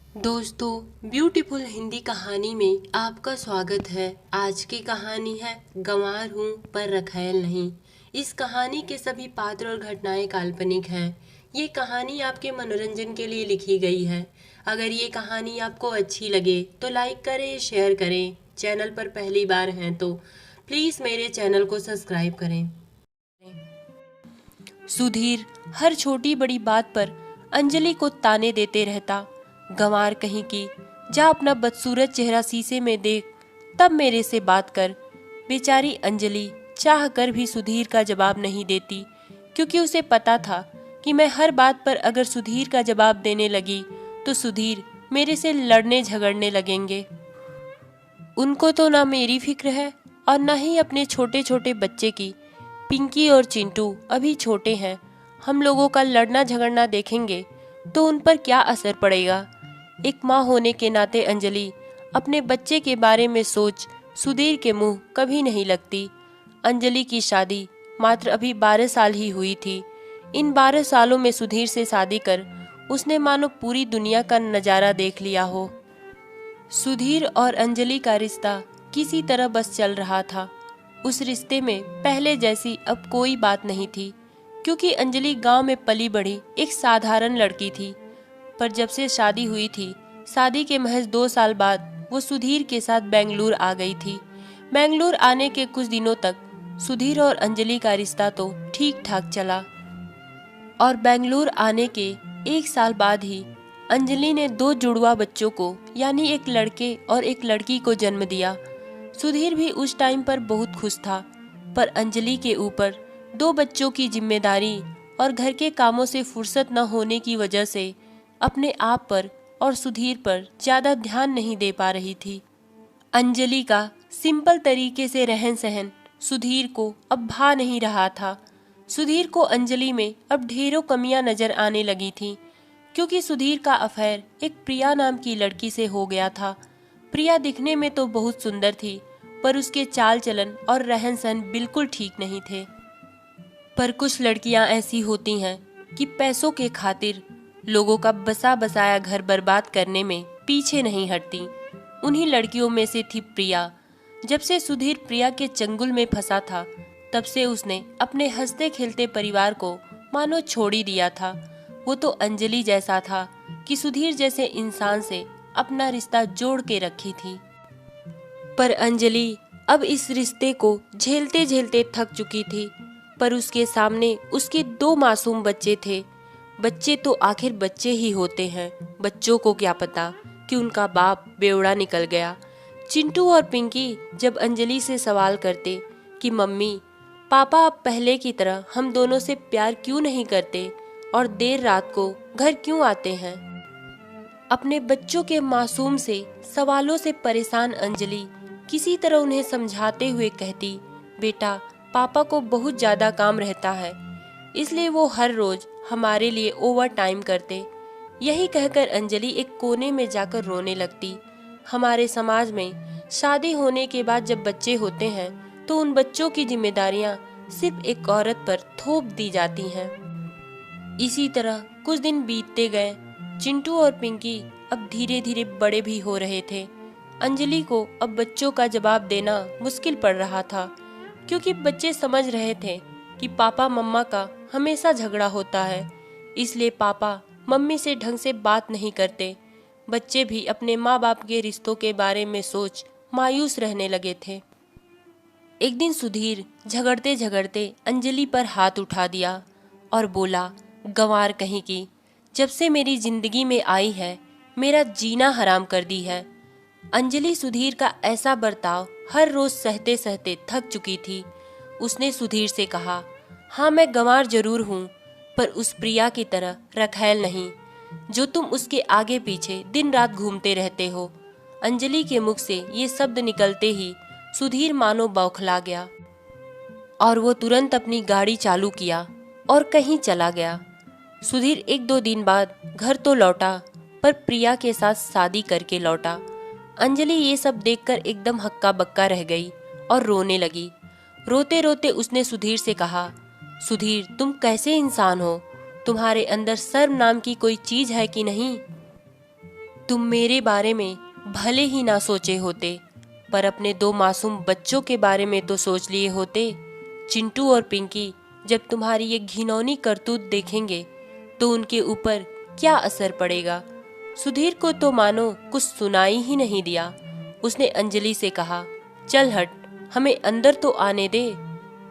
दोस्तों, ब्यूटीफुल हिंदी कहानी में आपका स्वागत है। आज की कहानी है गंवार हूँ पर रखैल नहीं। इस कहानी के सभी पात्र और घटनाएं काल्पनिक हैं। ये कहानी आपके मनोरंजन के लिए लिखी गई है। अगर ये कहानी आपको अच्छी लगे तो लाइक करें, शेयर करें। चैनल पर पहली बार हैं तो प्लीज़ मेरे चैनल को सब्सक्राइब करें। सुधीर हर छोटी बड़ी बात पर अंजलि को ताने देते रहता। गंवार कहीं की, जा अपना बदसूरत चेहरा शीशे में देख, तब मेरे से बात कर। बेचारी अंजलि चाह कर भी सुधीर का जवाब नहीं देती, क्योंकि उसे पता था कि मैं हर बात पर अगर सुधीर का जवाब देने लगी तो सुधीर मेरे से लड़ने झगड़ने लगेंगे। उनको तो ना मेरी फिक्र है और ना ही अपने छोटे छोटे बच्चे की। पिंकी और चिंटू अभी छोटे हैं, हम लोगों का लड़ना झगड़ना देखेंगे तो उन पर क्या असर पड़ेगा। एक माँ होने के नाते अंजलि अपने बच्चे के बारे में सोच सुधीर के मुंह कभी नहीं लगती। अंजलि की शादी मात्र अभी 12 साल ही हुई थी। इन 12 सालों में सुधीर से शादी कर उसने मानो पूरी दुनिया का नज़ारा देख लिया हो। सुधीर और अंजलि का रिश्ता किसी तरह बस चल रहा था। उस रिश्ते में पहले जैसी अब कोई बात नहीं थी, क्योंकि अंजलि गांव में पली बढ़ी एक साधारण लड़की थी। पर जब से शादी हुई थी, शादी के महज 2 साल बाद वो सुधीर के साथ बेंगलुरु आ गई थी। बेंगलुरु आने के कुछ दिनों तक सुधीर और अंजलि का रिश्ता तो ठीक ठाक चला, और बेंगलुरु आने के 1 साल बाद ही अंजलि ने 2 जुड़वा बच्चों को, यानी एक लड़के और एक लड़की को जन्म दिया। सुधीर भी उस टाइम पर बहुत खुश था, पर अंजलि के ऊपर 2 बच्चों की जिम्मेदारी और घर के कामों से फुर्सत न होने की वजह से अपने आप पर और सुधीर पर ज्यादा ध्यान नहीं दे पा रही थी। अंजलि का सिंपल तरीके से रहन सहन सुधीर को अब भा नहीं रहा था। सुधीर को अंजलि में अब ढेरों कमियां नजर आने लगी थीं, क्योंकि सुधीर का अफेयर एक प्रिया नाम की लड़की से हो गया था। प्रिया दिखने में तो बहुत सुंदर थी, पर उसके चाल चलन और रहन सहन बिल्कुल ठीक नहीं थे। पर कुछ लड़कियां ऐसी होती हैं कि पैसों के खातिर लोगों का बसा बसाया घर बर्बाद करने में पीछे नहीं हटती। उन्हीं लड़कियों में से थी प्रिया। जब से सुधीर प्रिया के चंगुल में फंसा था, तब से उसने अपने हंसते खेलते परिवार को मानो छोड़ ही दिया था। वो तो अंजलि जैसा था कि सुधीर जैसे इंसान से अपना रिश्ता जोड़ के रखी थी। पर अंजलि अब इस रिश्ते को झेलते झेलते थक चुकी थी। पर उसके सामने उसके 2 मासूम बच्चे थे। बच्चे तो आखिर बच्चे ही होते हैं, बच्चों को क्या पता कि उनका बाप बेवड़ा निकल गया। चिंटू और पिंकी जब अंजलि से सवाल करते कि मम्मी, पापा अब पहले की तरह हम दोनों से प्यार क्यों नहीं करते और देर रात को घर क्यों आते हैं, अपने बच्चों के मासूम से सवालों से परेशान अंजलि किसी तरह उन्हें समझाते हुए कहती, बेटा, पापा को बहुत ज्यादा काम रहता है, इसलिए वो हर रोज हमारे लिए ओवर टाइम करते। यही कहकर अंजलि एक कोने में जाकर रोने लगती। हमारे समाज में शादी होने के बाद जब बच्चे होते हैं तो उन बच्चों की जिम्मेदारियां सिर्फ एक औरत पर थोप दी जाती हैं। इसी तरह कुछ दिन बीतते गए। चिंटू और पिंकी अब धीरे धीरे बड़े भी हो रहे थे। अंजलि को अब बच्चों का जवाब देना मुश्किल पड़ रहा था, क्योंकि बच्चे समझ रहे थे कि पापा मम्मा का हमेशा झगड़ा होता है, इसलिए पापा मम्मी से ढंग से बात नहीं करते। बच्चे भी अपने माँ बाप के रिश्तों के बारे में सोच मायूस रहने लगे थे। एक दिन सुधीर झगड़ते झगड़ते अंजलि पर हाथ उठा दिया और बोला, गंवार कहीं की, जब से मेरी जिंदगी में आई है मेरा जीना हराम कर दी है। अंजलि सुधीर का ऐसा बर्ताव हर रोज सहते सहते थक चुकी थी। उसने सुधीर से कहा, हाँ मैं गंवार जरूर हूँ, पर उस प्रिया की तरह रखैल नहीं, जो तुम उसके आगे पीछे दिन रात घूमते रहते हो। अंजलि के मुख से ये शब्द निकलते ही सुधीर मानो बौखला गया और वो तुरंत अपनी गाड़ी चालू किया और कहीं चला गया। सुधीर 1-2 दिन बाद घर तो लौटा, पर प्रिया के साथ शादी करके लौटा। अंजलि ये सब देखकर एकदम हक्का बक्का रह गई और रोने लगी। रोते रोते उसने सुधीर से कहा, सुधीर, तुम कैसे इंसान हो? तुम्हारे अंदर शर्म नाम की कोई चीज है कि नहीं? तुम मेरे बारे में भले ही ना सोचे होते, पर अपने दो मासूम बच्चों के बारे में तो सोच लिए होते। चिंटू और पिंकी जब तुम्हारी ये घिनौनी करतूत देखेंगे तो उनके ऊपर क्या असर पड़ेगा। सुधीर को तो मानो कुछ सुनाई ही नहीं दिया। उसने अंजलि से कहा, चल हट, हमें अंदर तो आने दे।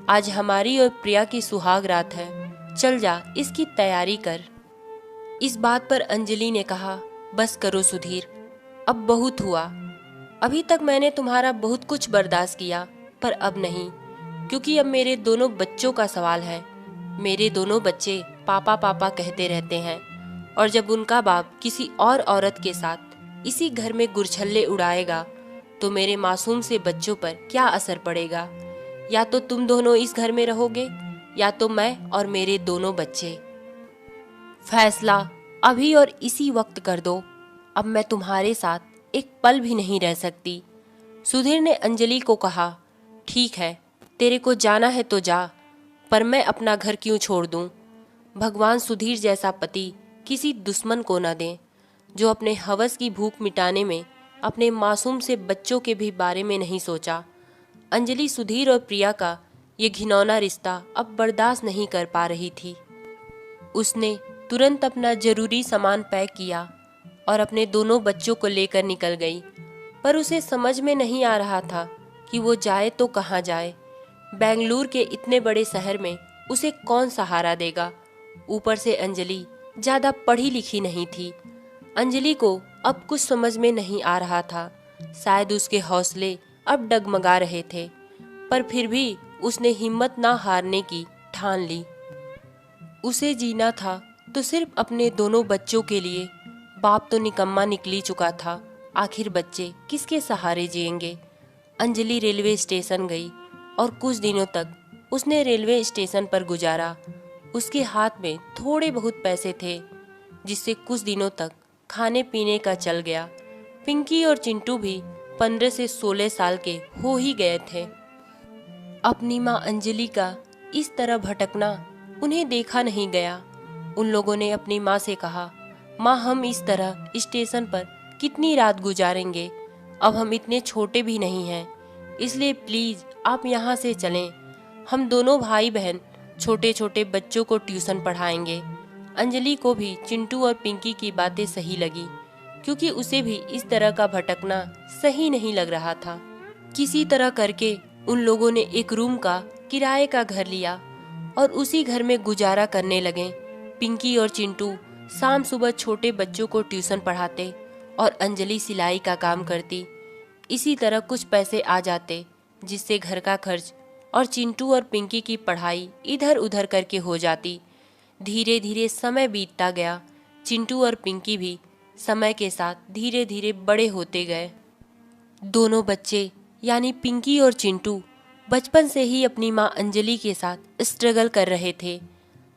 आज हमारी और प्रिया की सुहाग रात है, चल जा इसकी तैयारी कर। इस बात पर अंजलि ने कहा, बस करो सुधीर, अब बहुत हुआ। अभी तक मैंने तुम्हारा बहुत कुछ बर्दाश्त किया, पर अब नहीं, क्योंकि अब मेरे दोनों बच्चों का सवाल है। मेरे दोनों बच्चे पापा पापा कहते रहते हैं, और जब उनका बाप किसी और औरत के साथ इसी घर में गुरछल्ले उड़ाएगा तो मेरे मासूम से बच्चों पर क्या असर पड़ेगा। या तो तुम दोनों इस घर में रहोगे, या तो मैं और मेरे दोनों बच्चे। फैसला अभी और इसी वक्त कर दो। अब मैं तुम्हारे साथ एक पल भी नहीं रह सकती। सुधीर ने अंजलि को कहा, ठीक है, तेरे को जाना है तो जा, पर मैं अपना घर क्यों छोड़ दूं। भगवान सुधीर जैसा पति किसी दुश्मन को न दें, जो अपने हवस की भूख मिटाने में अपने मासूम से बच्चों के भी बारे में नहीं सोचा। अंजलि सुधीर और प्रिया का ये घिनौना रिश्ता अब बर्दाश्त नहीं कर पा रही थी। उसने तुरंत अपना जरूरी सामान पैक किया और अपने दोनों बच्चों को लेकर निकल गई, पर उसे समझ में नहीं आ रहा था कि वो जाए तो कहाँ जाए। बेंगलुरु के इतने बड़े शहर में उसे कौन सहारा देगा। ऊपर से अंजलि ज्यादा पढ़ी लिखी नहीं थी। अंजलि को अब कुछ समझ में नहीं आ रहा था। शायद उसके हौसले अब डगमगा रहे थे, पर फिर भी उसने हिम्मत ना हारने की ठान ली। उसे जीना था तो सिर्फ अपने दोनों बच्चों के लिए। बाप तो निकम्मा निकली चुका था, आखिर बच्चे किसके सहारे जिएंगे। अंजलि रेलवे स्टेशन गई और कुछ दिनों तक उसने रेलवे स्टेशन पर गुजारा। उसके हाथ में थोड़े बहुत पैसे थे, जिससे कुछ दिनों तक खाने पीने का चल गया। पिंकी और चिंटू भी 15 से 16 साल के हो ही गए थे। अपनी माँ अंजलि का इस तरह भटकना उन्हें देखा नहीं गया। उन लोगों ने अपनी माँ से कहा, माँ हम इस तरह स्टेशन पर कितनी रात गुजारेंगे। अब हम इतने छोटे भी नहीं हैं, इसलिए प्लीज आप यहाँ से चलें। हम दोनों भाई बहन छोटे छोटे बच्चों को ट्यूशन पढ़ाएंगे। अंजलि को भी चिंटू और पिंकी की बातें सही लगी, क्योंकि उसे भी इस तरह का भटकना सही नहीं लग रहा था। किसी तरह करके उन लोगों ने एक रूम का किराए का घर लिया और उसी घर में गुजारा करने लगे। पिंकी और चिंटू शाम सुबह छोटे बच्चों को ट्यूशन पढ़ाते और अंजलि सिलाई का काम करती। इसी तरह कुछ पैसे आ जाते, जिससे घर का खर्च और चिंटू और पिंकी की पढ़ाई इधर उधर करके हो जाती। धीरे धीरे समय बीतता गया। चिंटू और पिंकी भी समय के साथ धीरे धीरे बड़े होते गए। दोनों बच्चे यानी पिंकी और चिंटू बचपन से ही अपनी माँ अंजलि के साथ स्ट्रगल कर रहे थे,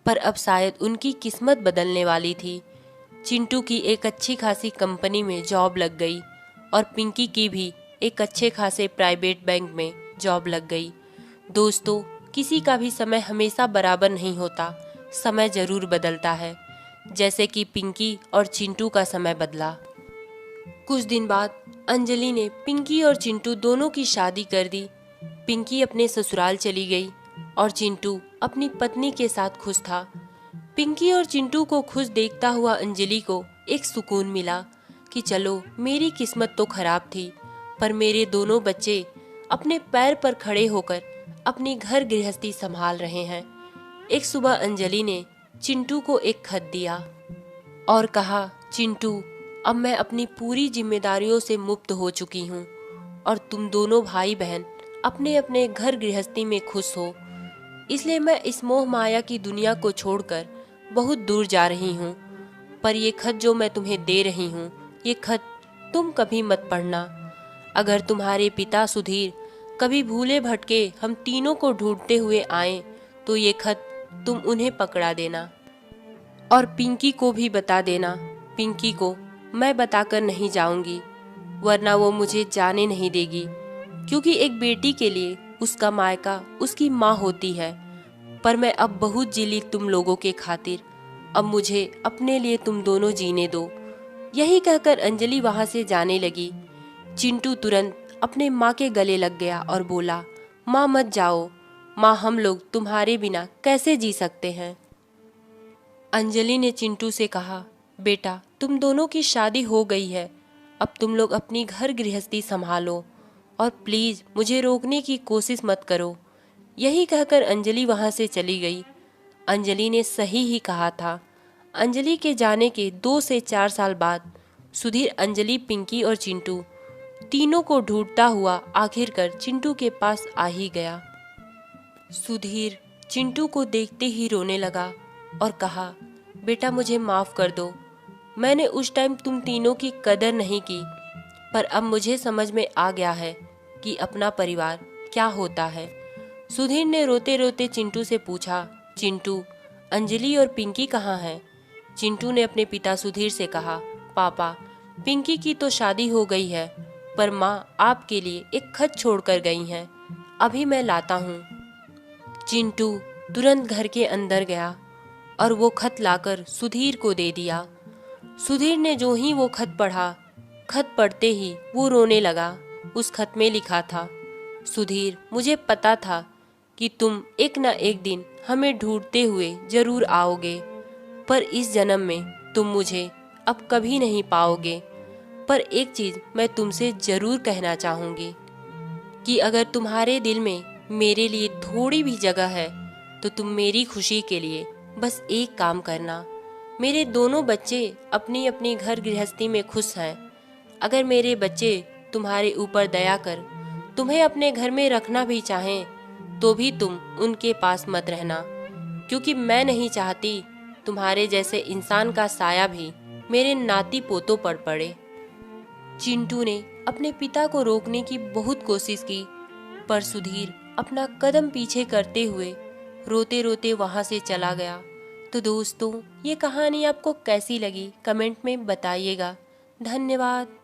पर अब शायद उनकी किस्मत बदलने वाली थी। चिंटू की एक अच्छी खासी कंपनी में जॉब लग गई और पिंकी की भी एक अच्छे खासे प्राइवेट बैंक में जॉब लग गई। दोस्तों, किसी का भी समय हमेशा बराबर नहीं होता, समय जरूर बदलता है, जैसे कि पिंकी और चिंटू का समय बदला। कुछ दिन बाद अंजलि ने पिंकी और चिंटू दोनों की शादी कर दी। पिंकी अपने ससुराल चली गई और चिंटू अपनी पत्नी के साथ खुश था। पिंकी और चिंटू को खुश देखता हुआ अंजलि को एक सुकून मिला कि चलो मेरी किस्मत तो खराब थी, पर मेरे दोनों बच्चे अपने पैर पर खड़े होकर अपनी घर गृहस्थी संभाल रहे हैं। एक सुबह अंजलि ने चिंटू को एक खत दिया और कहा, चिंटू अब मैं अपनी पूरी जिम्मेदारियों से मुक्त हो चुकी हूँ और तुम दोनों भाई बहन अपने अपने घर गृहस्थी में खुश हो, इसलिए मैं इस मोह माया की दुनिया को छोड़कर बहुत दूर जा रही हूँ। पर ये खत जो मैं तुम्हें दे रही हूँ, ये खत तुम कभी मत पढ़ना। अगर तुम्हारे पिता सुधीर कभी भूले भटके हम तीनों को ढूंढते हुए आए तो ये खत तुम उन्हें पकड़ा देना और पिंकी को भी बता देना। पिंकी को मैं बताकर नहीं जाऊंगी, वरना वो मुझे जाने नहीं देगी, क्योंकि एक बेटी के लिए उसका मायका उसकी माँ होती है। पर मैं अब बहुत जी ली तुम लोगों के खातिर, अब मुझे अपने लिए तुम दोनों जीने दो। यही कहकर अंजलि वहां से जाने लगी। चिंटू तुरंत अपने माँ के गले लग गया और बोला, माँ मत जाओ, माँ हम लोग तुम्हारे बिना कैसे जी सकते हैं। अंजलि ने चिंटू से कहा, बेटा तुम दोनों की शादी हो गई है, अब तुम लोग अपनी घर गृहस्थी संभालो और प्लीज मुझे रोकने की कोशिश मत करो। यही कहकर अंजलि वहां से चली गई। अंजलि ने सही ही कहा था। अंजलि के जाने के 2 से 4 साल बाद सुधीर अंजलि, पिंकी और चिंटू तीनों को ढूंढता हुआ आखिरकार चिंटू के पास आ ही गया। सुधीर चिंटू को देखते ही रोने लगा और कहा, बेटा मुझे माफ कर दो, मैंने उस टाइम तुम तीनों की कदर नहीं की, पर अब मुझे समझ में आ गया है कि अपना परिवार क्या होता है। सुधीर ने रोते रोते चिंटू से पूछा, चिंटू अंजलि और पिंकी कहाँ हैं? चिंटू ने अपने पिता सुधीर से कहा, पापा पिंकी की तो शादी हो गई है, पर माँ आपके लिए एक खत छोड़कर गई हैं, अभी मैं लाता हूँ। चिंटू तुरंत घर के अंदर गया और वो खत लाकर सुधीर को दे दिया। सुधीर ने जो ही वो खत पढ़ा, खत पढ़ते ही वो रोने लगा। उस खत में लिखा था, सुधीर मुझे पता था कि तुम एक ना एक दिन हमें ढूंढते हुए जरूर आओगे, पर इस जन्म में तुम मुझे अब कभी नहीं पाओगे। पर एक चीज मैं तुमसे जरूर कहना चाहूँगी कि अगर तुम्हारे दिल में मेरे लिए थोड़ी भी जगह है तो तुम मेरी खुशी के लिए बस एक काम करना। मेरे दोनों बच्चे अपनी अपनी घर गृहस्थी में खुश हैं। अगर मेरे बच्चे तुम्हारे ऊपर दया कर तुम्हें अपने घर में रखना भी चाहें तो भी तुम उनके पास मत रहना, क्योंकि मैं नहीं चाहती तुम्हारे जैसे इंसान का साया भी मेरे नाती पोतों पर पड़े। चिंटू ने अपने पिता को रोकने की बहुत कोशिश की, पर सुधीर अपना कदम पीछे करते हुए रोते रोते वहां से चला गया। तो दोस्तों, ये कहानी आपको कैसी लगी कमेंट में बताइएगा। धन्यवाद।